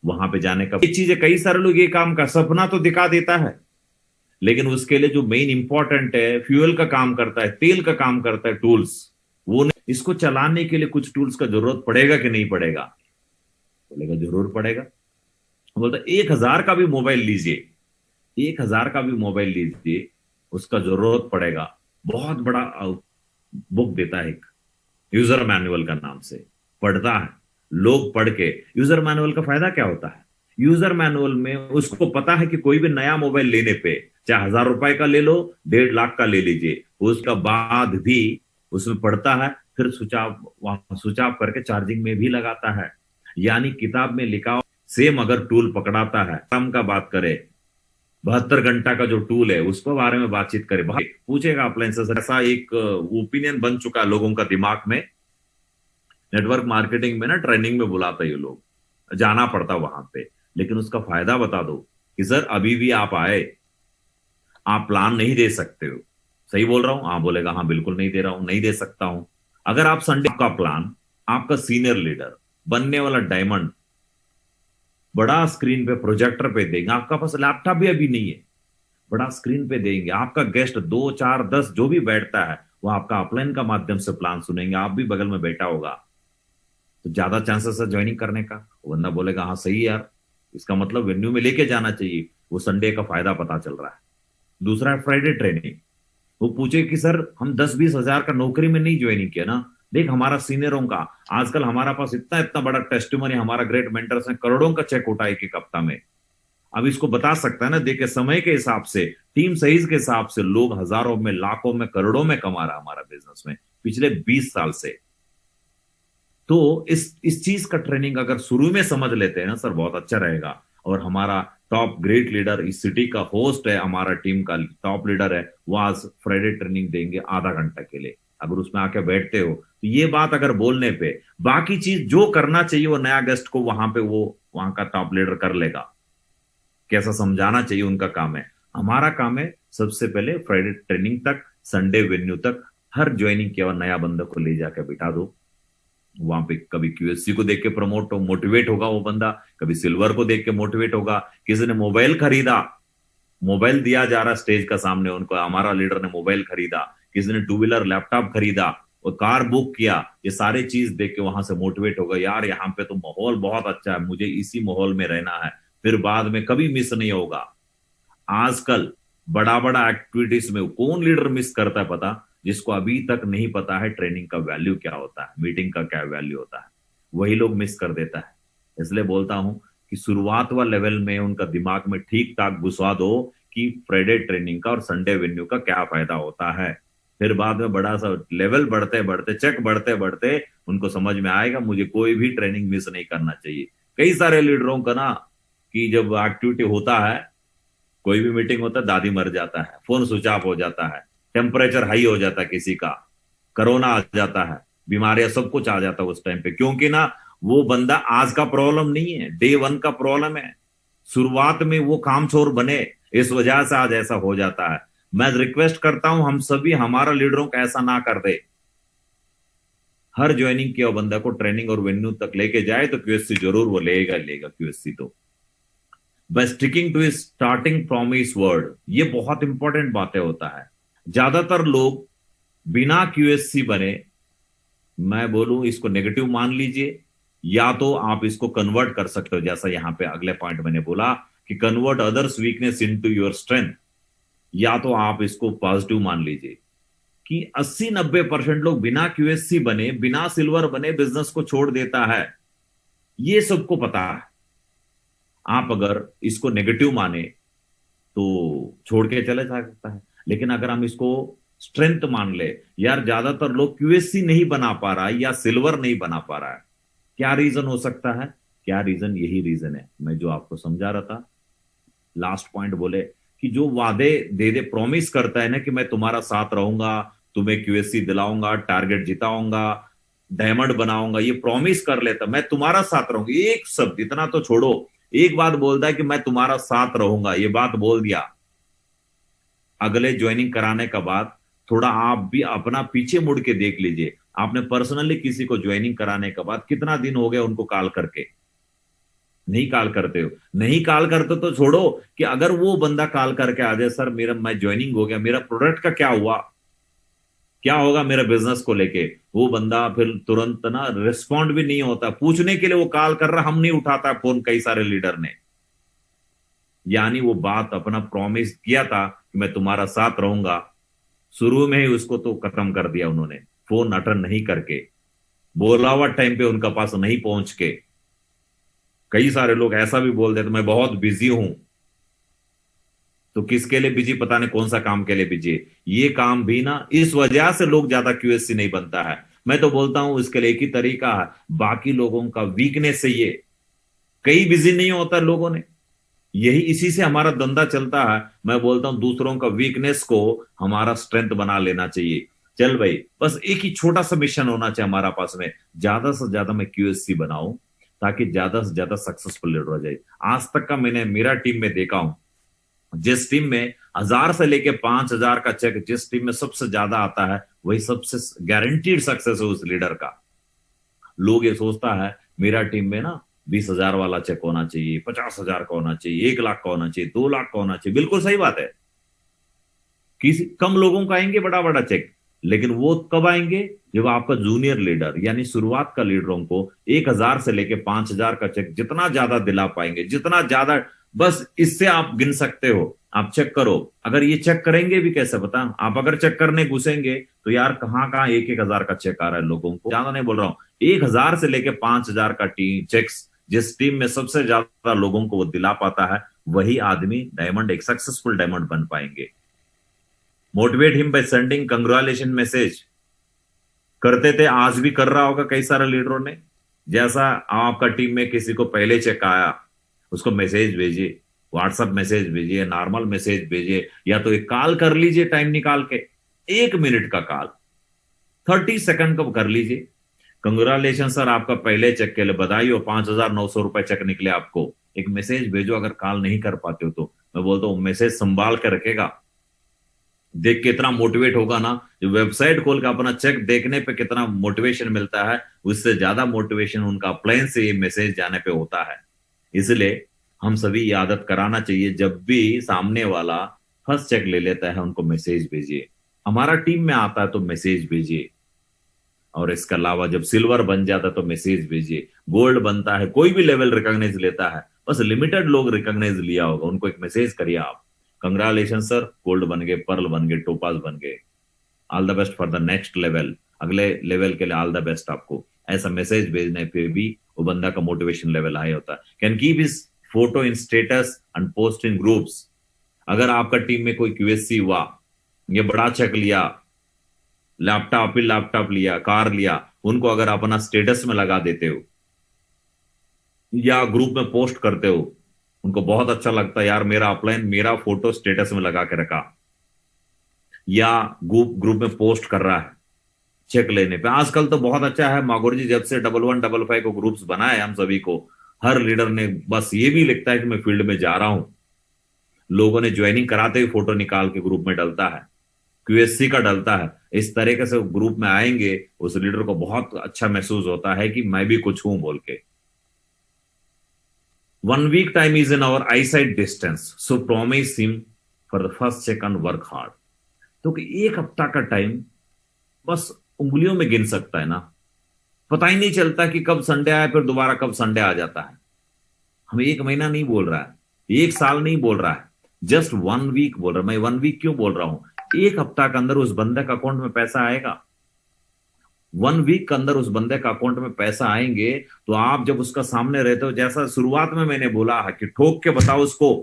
वहां पे जाने का। ये चीजें कई सारे लोग ये काम का सपना तो दिखा देता है, लेकिन उसके लिए जो मेन इंपॉर्टेंट है, फ्यूल का काम करता है, तेल का काम करता है, टूल्स, वो नहीं। इसको चलाने के लिए कुछ टूल्स का जरूरत पड़ेगा कि नहीं पड़ेगा, बोलेगा जरूर पड़ेगा। बोलता 1,000 का भी मोबाइल लीजिए, 1,000 का भी मोबाइल लीजिए, उसका जरूरत पड़ेगा। बहुत बड़ा बुक देता है एक, यूजर मैनुअल का नाम से, पढ़ता है लोग, पढ़ के। यूजर मैनुअल का फायदा क्या होता है, यूजर मैनुअल में उसको पता है कि कोई भी नया मोबाइल लेने पे, चाहे 1,000 रुपए का ले लो, 1.5 लाख का ले लीजिए, उसका बाद भी उसमें पढ़ता है, फिर स्विच ऑफ करके चार्जिंग में भी लगाता है। यानी किताब में लिखा सेम अगर टूल पकड़ाता है। काम का बात करें, 72 घंटा का जो टूल है उसके बारे में बातचीत करें, भाई पूछेगा अपलाइन से। ऐसा एक ओपिनियन बन चुका है लोगों का दिमाग में। नेटवर्क मार्केटिंग में ना ट्रेनिंग में बुलाता है ये लोग, जाना पड़ता वहां पे, लेकिन उसका फायदा बता दो कि सर अभी भी आप आए, आप प्लान नहीं दे सकते हो। सही बोल रहा हूं? हाँ बोलेगा, हाँ बिल्कुल नहीं दे रहा हूं, नहीं दे सकता हूं। अगर आप संडे का प्लान, आपका सीनियर लीडर बनने वाला डायमंड बड़ा स्क्रीन पे प्रोजेक्टर पे देंगे, आपका पास लैपटॉप भी अभी नहीं है, बड़ा स्क्रीन पे देंगे, आपका गेस्ट 2 4 10 जो भी बैठता है वो आपका अपलाइन का माध्यम से प्लान सुनेंगे, आप भी बगल में बैठा होगा, तो ज्यादा चांसेस है ज्वाइनिंग करने का। वो बंदा बोलेगा हाँ सही है यार, इसका मतलब वेन्यू में लेके जाना चाहिए, वो संडे का फायदा पता चल रहा है। दूसरा है फ्राइडे ट्रेनिंग। वो पूछे कि सर हम 10 20 हजार का नौकरी में नहीं ज्वाइनिंग किया ना, देख हमारा सीनियरों का आजकल हमारा पास इतना इतना बड़ा टेस्टिमनी, हमारा ग्रेट मेंटर्स ने करोड़ों का चेक उठा एक एक हफ्ता में। अब इसको बता सकता है ना, देखे समय के हिसाब से, टीम साइज के हिसाब से, लोग हजारों में, लाखों में, करोड़ों में कमा रहा हमारा बिजनेस में पिछले 20 साल से। तो इस चीज का ट्रेनिंग अगर शुरू में समझ लेते हैं ना सर, बहुत अच्छा रहेगा। और हमारा टॉप ग्रेट लीडर इस सिटी का होस्ट है, हमारा टीम का टॉप लीडर है, वो आज फ्राइडे ट्रेनिंग देंगे आधा घंटा के लिए। अगर उसमें आके बैठते हो तो ये बात अगर बोलने पे, बाकी चीज जो करना चाहिए वो नया गेस्ट को वहां पे वो वहां का टॉप लीडर कर लेगा, कैसा समझाना चाहिए उनका काम है। हमारा काम है सबसे पहले फ्राइडे ट्रेनिंग तक, संडे वेन्यू तक, हर ज्वाइनिंग किया हुआ नया बंदा को ले जाकर बिठा दो वहां पे। कभी क्यूएससी को देख के प्रमोट मोटिवेट होगा वो बंदा, कभी सिल्वर को देख के मोटिवेट होगा। किसी ने मोबाइल खरीदा, मोबाइल दिया जा रहा स्टेज का सामने उनको, हमारा लीडर ने मोबाइल खरीदा, किसी ने टू व्हीलर लैपटॉप खरीदा और कार बुक किया, ये सारे चीज देख के वहां से मोटिवेट होगा, यार यहाँ पे तो माहौल बहुत अच्छा है, मुझे इसी माहौल में रहना है, फिर बाद में कभी मिस नहीं होगा। आजकल बड़ा बड़ा एक्टिविटीज में कौन लीडर मिस करता है पता? जिसको अभी तक नहीं पता है ट्रेनिंग का वैल्यू क्या होता है, मीटिंग का क्या वैल्यू होता है, वही लोग मिस कर देता है। इसलिए बोलता हूं कि शुरुआत वाले लेवल में उनका दिमाग में ठीक ठाक घुसवा दो कि फ्राइडे ट्रेनिंग का और संडे वेन्यू का क्या फायदा होता है। फिर बाद में बड़ा सा लेवल बढ़ते बढ़ते, चेक बढ़ते बढ़ते उनको समझ में आएगा मुझे कोई भी ट्रेनिंग मिस नहीं करना चाहिए। कई सारे लीडरों का ना कि जब एक्टिविटी होता है, कोई भी मीटिंग होता है, दादी मर जाता है, फोन स्विच ऑफ हो जाता है, टेम्परेचर हाई हो जाता है किसी का, कोरोना आ जाता है, बीमारियां सब कुछ आ जाता है उस टाइम पे, क्योंकि ना वो बंदा आज का प्रॉब्लम नहीं है, डे वन का प्रॉब्लम है। शुरुआत में वो कामचोर बने, इस वजह से आज ऐसा हो जाता है। मैं रिक्वेस्ट करता हूं हम सभी, हमारा लीडरों का ऐसा ना कर दे, हर ज्वाइनिंग किया बंदा को ट्रेनिंग और वेन्यू तक लेके जाए तो क्यूएससी जरूर वो लेगा लेगा क्यूएससी। तो by sticking to starting from his word, ये बहुत इंपॉर्टेंट बातें होता है। ज्यादातर लोग बिना क्यूएससी बने, मैं बोलूं इसको नेगेटिव मान लीजिए, या तो आप इसको कन्वर्ट कर सकते हो, जैसा यहां पे अगले पॉइंट मैंने बोला कि convert others weakness into your strength, या तो आप इसको पॉजिटिव मान लीजिए कि 80 90% लोग बिना क्यूएससी बने, बिना सिल्वर बने बिजनेस को छोड़ देता है, ये सबको पता है। आप अगर इसको नेगेटिव माने तो छोड़ के चले जा सकता है, लेकिन अगर हम इसको स्ट्रेंथ मान ले, यार ज्यादातर लोग क्यूएससी नहीं बना पा रहा है या सिल्वर नहीं बना पा रहा है, क्या रीजन हो सकता है? क्या रीजन? यही रीजन है मैं जो आपको समझा रहा था। लास्ट पॉइंट बोले कि जो वादे दे दे, प्रॉमिस करता है ना कि मैं तुम्हारा साथ रहूंगा, तुम्हें क्यूएससी दिलाऊंगा, टारगेट जिताऊंगा, डायमंड बनाऊंगा, ये प्रॉमिस कर लेता मैं तुम्हारा साथ रहूंगा, एक शब्द इतना तो छोड़ो, एक बात बोलता है कि मैं तुम्हारा साथ रहूंगा, ये बात बोल दिया, अगले ज्वाइनिंग कराने का बाद थोड़ा आप भी अपना पीछे मुड़ के देख लीजिए, आपने पर्सनली किसी को ज्वाइनिंग कराने के बाद कितना दिन हो गया उनको कॉल करके? नहीं कॉल करते हो, नहीं कॉल करते तो छोड़ो कि अगर वो बंदा कॉल करके आ जाए, सर मेरा मैं ज्वाइनिंग हो गया, मेरा प्रोडक्ट का क्या हुआ, क्या होगा मेरा बिजनेस को लेके, वो बंदा फिर तुरंत ना रिस्पॉन्ड भी नहीं होता, पूछने के लिए वो कॉल कर रहा, हम नहीं उठाता फोन, कई सारे लीडर ने, यानी वो बात अपना प्रॉमिस किया था कि मैं तुम्हारा साथ रहूंगा, शुरू में ही उसको तो खत्म कर दिया उन्होंने, फोन अटेंड नहीं करके, बोला हुआ टाइम पे उनका पास नहीं पहुंच के। कई सारे लोग ऐसा भी बोल देते मैं बहुत बिजी हूं, तो किसके लिए बिजी? पता नहीं कौन सा काम के लिए बिजी। ये काम भी ना इस वजह से लोग ज्यादा क्यूएससी नहीं बनता है। मैं तो बोलता हूं इसके लिए एक ही तरीका है, बाकी लोगों का वीकनेस है ये, कई बिजी नहीं होता लोगों ने, यही इसी से हमारा धंधा चलता है। मैं बोलता हूं दूसरों का वीकनेस को हमारा स्ट्रेंथ बना लेना चाहिए। चल भाई, बस एक ही छोटा सा मिशन होना चाहिए हमारा पास में, ज्यादा से ज्यादा मैं क्यूएससी बनाऊं, ताकि ज्यादा से ज्यादा सक्सेसफुल लीडर हो जाए। आज तक का मैंने मेरा टीम में देखा हूं, जिस टीम में 1,000 से लेके 5,000 का चेक जिस टीम में सबसे ज्यादा आता है, वही सबसे गारंटीड सक्सेस है उस लीडर का। लोग ये सोचता है मेरा टीम में ना 20,000 वाला चेक होना चाहिए, 50,000 का होना चाहिए, 1 लाख का होना चाहिए, 2 लाख का होना चाहिए। बिल्कुल सही बात है, किसी कम लोगों का आएंगे बड़ा बड़ा चेक, लेकिन वो कब आएंगे जब आपका जूनियर लीडर यानी शुरुआत का लीडरों को 1,000 से लेके 5,000 का चेक जितना ज्यादा दिला पाएंगे, जितना ज्यादा, बस इससे आप गिन सकते हो। आप चेक करो, अगर ये चेक करेंगे भी कैसे पता, आप अगर चेक करने घुसेंगे तो यार कहाँ कहाँ 1,000 का चेक आ रहा है लोगों को, ज्यादा नहीं बोल रहा हूं, 1,000 से लेके 5,000 का टीम चेक्स जिस टीम में सबसे ज्यादा लोगों को वो दिला पाता है, वही आदमी डायमंड, एक सक्सेसफुल डायमंड बन पाएंगे। Motivate him by sending congratulation message करते थे, आज भी कर रहा होगा कई सारे लीडरों ने। जैसा आपका टीम में किसी को पहले चेक आया, उसको मैसेज भेजिए, व्हाट्सएप मैसेज भेजिए, नॉर्मल मैसेज भेजिए, या तो एक कॉल कर लीजिए टाइम निकाल के, 1 मिनट का कॉल, 30 सेकंड का कर लीजिए। कंग्रेचुलेशन सर, आपका पहले चेक के लिए बधाई हो, 5,900 रुपए चेक निकले आपको, एक मैसेज भेजो। अगर कॉल नहीं कर पाते हो तो मैं बोलता हूं मैसेज संभाल के रखेगा, देख के इतना मोटिवेट होगा ना, जो वेबसाइट खोल के अपना चेक देखने पे कितना मोटिवेशन मिलता है, उससे ज्यादा मोटिवेशन उनका प्लेन से ये मैसेज जाने पे होता है। इसलिए हम सभी ये आदत कराना चाहिए, जब भी सामने वाला फर्स्ट चेक ले लेता है उनको मैसेज भेजिए, हमारा टीम में आता है तो मैसेज भेजिए। और इसके अलावा जब सिल्वर बन जाता है तो मैसेज भेजिए, गोल्ड बनता है, कोई भी लेवल रिकॉग्नाइज लेता है, बस लिमिटेड लोग रिकॉग्नाइज लिया होगा, उनको एक मैसेज करिए आप, कंग्रेचुलेशन सर, गोल्ड बन गए, पर्ल बन गए, टोपाज बन गए, all the best for the next level, अगले लेवल के लिए ऑल द बेस्ट आपको। ऐसा मैसेज भेजने पे भी वो बंदा का मोटिवेशन लेवल हाई होता है। Can keep his photo in status and post in groups. अगर आपका टीम में कोई क्यूएससी हुआ, ये बड़ा चेक लिया, लैपटॉप लिया, कार लिया, उनको अगर अपना स्टेटस में लगा देते हो या ग्रुप में पोस्ट करते हो, उनको बहुत अच्छा लगता है, यार मेरा अपलाइन मेरा फोटो स्टेटस में लगा के रखा, या ग्रुप में पोस्ट कर रहा है चेक लेने पे। आजकल तो बहुत अच्छा है मागोर जी, जब से 1155 को ग्रुप्स बनाए हम सभी को, हर लीडर ने बस ये भी लिखता है कि मैं फील्ड में जा रहा हूं, लोगों ने ज्वाइनिंग कराते ही फोटो निकाल के ग्रुप में डलता है, क्यूएससी का डलता है। इस तरीके से ग्रुप में आएंगे, उस लीडर को बहुत अच्छा महसूस होता है कि मैं भी कुछ हूं बोल के। 1 week time is in our eyesight distance, so promise him for the first check and work hard। तो कि 1 हफ्ता का टाइम बस उंगलियों में गिन सकता है ना, पता ही नहीं चलता कि कब संडे आया, फिर दोबारा कब संडे आ जाता है। हमें 1 महीना नहीं बोल रहा है, 1 साल नहीं बोल रहा है, जस्ट 1 week बोल रहा है। मैं 1 week क्यों बोल रहा हूं, 1 हफ्ता के अंदर उस बंदे का अकाउंट में पैसा आएगा, 1 week के अंदर उस बंदे का अकाउंट में पैसा आएंगे। तो आप जब उसका सामने रहते हो, जैसा शुरुआत में मैंने बोला है कि ठोक के बताओ उसको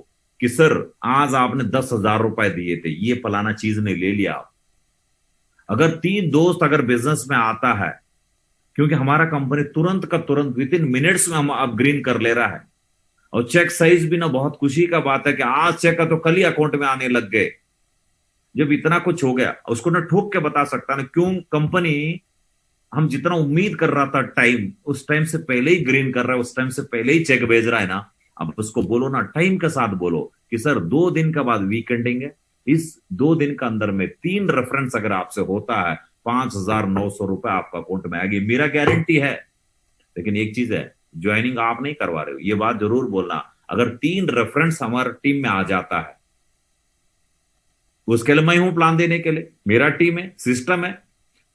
कि सर आज आपने 10,000 रुपए दिए थे, ये फलाना चीज ने ले लिया। अगर 3 दोस्त अगर बिजनेस में आता है, क्योंकि हमारा कंपनी तुरंत का तुरंत विद इन मिनट्स में हम अपग्रेड कर ले रहा है, और चेक साइज भी ना, बहुत खुशी का बात है कि आज चेक का तो कल ही अकाउंट में आने लग गए। जब इतना कुछ हो गया, उसको ना ठोक के बता सकता ना, क्यों कंपनी हम जितना उम्मीद कर रहा था टाइम, उस टाइम से पहले ही ग्रीन कर रहा है, उस टाइम से पहले ही चेक भेज रहा है ना। अब उसको बोलो ना, टाइम के साथ बोलो कि सर 2 दिन के बाद वीकेंडिंग है, इस 2 दिन के अंदर में 3 रेफरेंस अगर आपसे होता है, 5,900 रुपए आपका अकाउंट में आएगी, मेरा गारंटी है। लेकिन एक चीज है, ज्वाइनिंग आप नहीं करवा रहे हो, ये बात जरूर बोलना। अगर 3 रेफरेंस हमारे टीम में आ जाता है, उसके लिए मैं हूं प्लान देने के लिए, मेरा टीम है, सिस्टम है।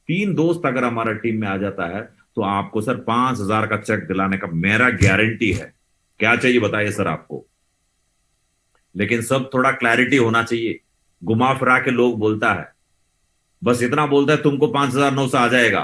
3 दोस्त अगर हमारा टीम में आ जाता है तो आपको सर 5,000 का चेक दिलाने का मेरा गारंटी है। क्या चाहिए बताइए सर आपको, लेकिन सब थोड़ा क्लैरिटी होना चाहिए। घुमा फिरा के लोग बोलता है, बस इतना बोलता है तुमको 5,900 आ जाएगा,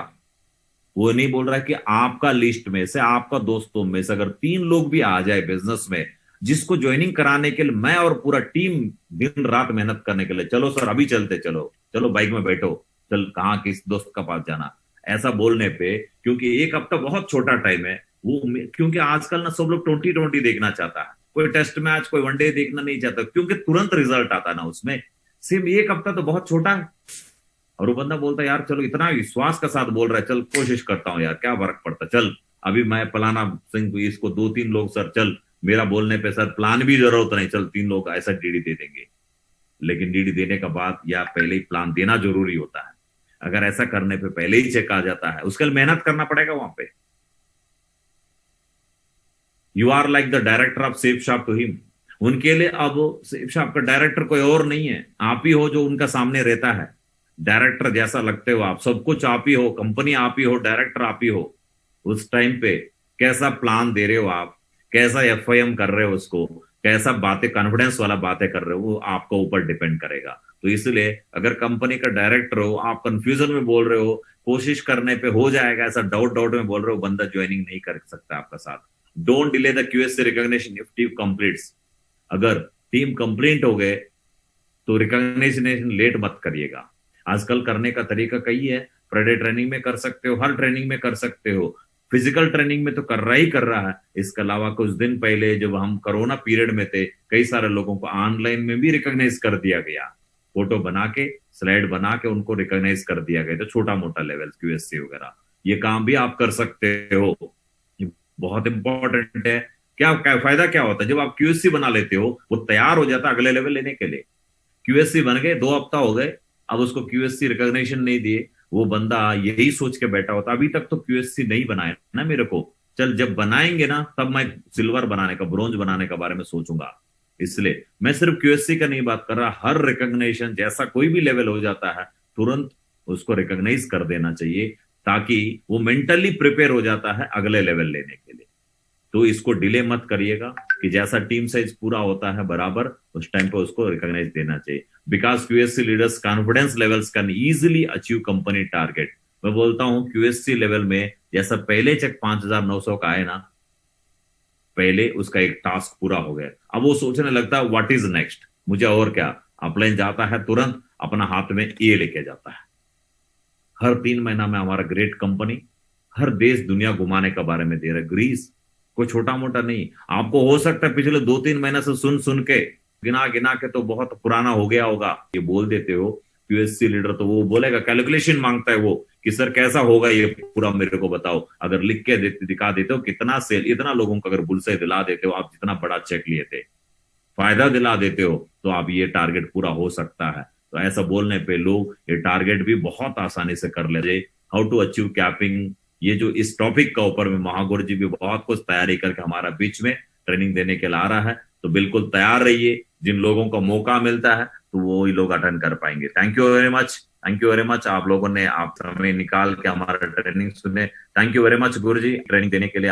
वो नहीं बोल रहा है कि आपका लिस्ट में से, आपका दोस्तों में से अगर 3 लोग भी आ जाए बिजनेस में, जिसको ज्वाइनिंग कराने के लिए मैं और पूरा टीम दिन रात मेहनत करने के लिए, चलो सर अभी चलते, चलो चलो बाइक में बैठो, चल कहाँ किस दोस्त का पास जाना, ऐसा बोलने पे, क्योंकि 1 हफ्ता बहुत छोटा टाइम है वो, क्योंकि आजकल ना सब लोग 2020 देखना चाहता है, कोई टेस्ट मैच, कोई वनडे देखना नहीं चाहता, क्योंकि तुरंत रिजल्ट आता ना उसमें। सिर्फ एक हफ्ता तो बहुत छोटा है। और वो बंदा बोलता है यार चलो, इतना विश्वास के साथ बोल रहा है, चल कोशिश करता हूँ यार, क्या फर्क पड़ता, चल अभी मैं फलाना सिंह को, इसको 2-3 लोग, सर चल मेरा बोलने पे सर प्लान भी जरूरत नहीं, चल 3 लोग ऐसा डीडी दे देंगे। लेकिन डीडी देने का बाद या पहले ही प्लान देना जरूरी होता है। अगर ऐसा करने पे पहले ही चेक आ जाता है, उसके लिए मेहनत करना पड़ेगा वहां पे। You are like the director of Safe Shop to him. उनके लिए अब सेफ शॉप का डायरेक्टर कोई और नहीं है, आप ही हो जो उनका सामने रहता है। डायरेक्टर जैसा लगते हो आप, सब कुछ आप ही हो, कंपनी आप ही हो, डायरेक्टर आप ही हो। उस टाइम पे कैसा प्लान दे रहे हो आप, कैसा एफआईएम कर रहे हो उसको, कैसा बातें कॉन्फिडेंस वाला बातें कर रहे हो, वो आपको ऊपर डिपेंड करेगा। तो इसलिए अगर कंपनी का डायरेक्टर हो, आप कंफ्यूजन में बोल रहे हो, कोशिश करने पे हो जाएगा, ऐसा डाउट डाउट में बोल रहे हो, बंदा ज्वाइनिंग नहीं कर सकता आपका साथ। Don't delay the QSC recognition if team completes. अगर टीम कंप्लीट हो गए तो रिकॉग्निशन लेट मत करिएगा। आजकल करने का तरीका कई है, फ्राइडे ट्रेनिंग में कर सकते हो, हर ट्रेनिंग में कर सकते हो, फिजिकल ट्रेनिंग में तो कर रहा ही कर रहा है। इसके अलावा कुछ दिन पहले जब हम कोरोना पीरियड में थे, कई सारे लोगों को ऑनलाइन में भी रिकॉग्नाइज कर दिया गया, फोटो बना के स्लाइड बना के उनको रिकॉग्नाइज कर दिया गया। तो छोटा मोटा लेवल क्यूएससी वगैरह ये काम भी आप कर सकते हो, ये बहुत इंपॉर्टेंट है। क्या फायदा क्या होता है जब आप क्यूएससी बना लेते हो, वो तैयार हो जाता है अगले लेवल लेने के लिए। क्यूएससी बन गए, 2 हफ्ता हो गए, अब उसको क्यूएससी रिकॉग्निशन नहीं दिए, वो बंदा यही सोच के बैठा होता अभी तक तो क्यूएससी नहीं बनाया ना मेरे को, चल जब बनाएंगे ना तब मैं सिल्वर बनाने का, ब्रोंज बनाने का बारे में सोचूंगा। इसलिए मैं सिर्फ क्यूएससी का नहीं बात कर रहा, हर रिकॉग्निशन जैसा कोई भी लेवल हो जाता है तुरंत उसको रिकॉग्नाइज कर देना चाहिए, ताकि वो मेंटली प्रिपेयर हो जाता है अगले लेवल लेने के लिए। तो इसको डिले मत करिएगा कि जैसा टीम साइज पूरा होता है बराबर, उस टाइम पे उसको रिकॉग्नाइज देना चाहिए। Because QSC leaders confidence levels can easily achieve company target. मैं बोलता हूं क्यूएससी लेवल में जैसा पहले चेक 5,900 का आए ना, पहले उसका एक टास्क पूरा हो गया, अब वो सोचने लगता है व्हाट इज नेक्स्ट, मुझे और क्या। अपलाइन जाता है तुरंत अपना हाथ में ये लेके जाता है। हर 3 महीना में हमारा ग्रेट कंपनी हर देश दुनिया घुमाने का बारे में दे रहा है। ग्रीस कोई छोटा मोटा नहीं। आपको हो सकता है पिछले 2-3 महीने से सुन सुन के, गिना गिना के तो बहुत पुराना हो गया होगा, ये बोल देते हो। क्यूएससी लीडर तो वो बोलेगा, कैलकुलेशन मांगता है वो कि सर कैसा होगा ये पूरा मेरे को बताओ। अगर लिख के दिखा देते हो कितना सेल, इतना लोगों को अगर बुलसे दिला देते हो, आप जितना बड़ा चेक लिए थे, फायदा दिला देते हो, तो आप ये टारगेट पूरा हो सकता है। तो ऐसा बोलने पे लोग ये टारगेट भी बहुत आसानी से कर ले। हाउ टू अचीव कैपिंग, ये जो इस टॉपिक का ऊपर में महागौर जी भी बहुत कुछ तैयारी करके हमारा बीच में ट्रेनिंग देने के लिए आ रहा है। तो बिल्कुल तैयार रहिए, जिन लोगों को मौका मिलता है तो वो ही लोग अटेंड कर पाएंगे। Thank you very much, thank you very much आप लोगों ने, आप समय निकाल के हमारा ट्रेनिंग सुने। Thank you very much Guru ji training देने के लिए।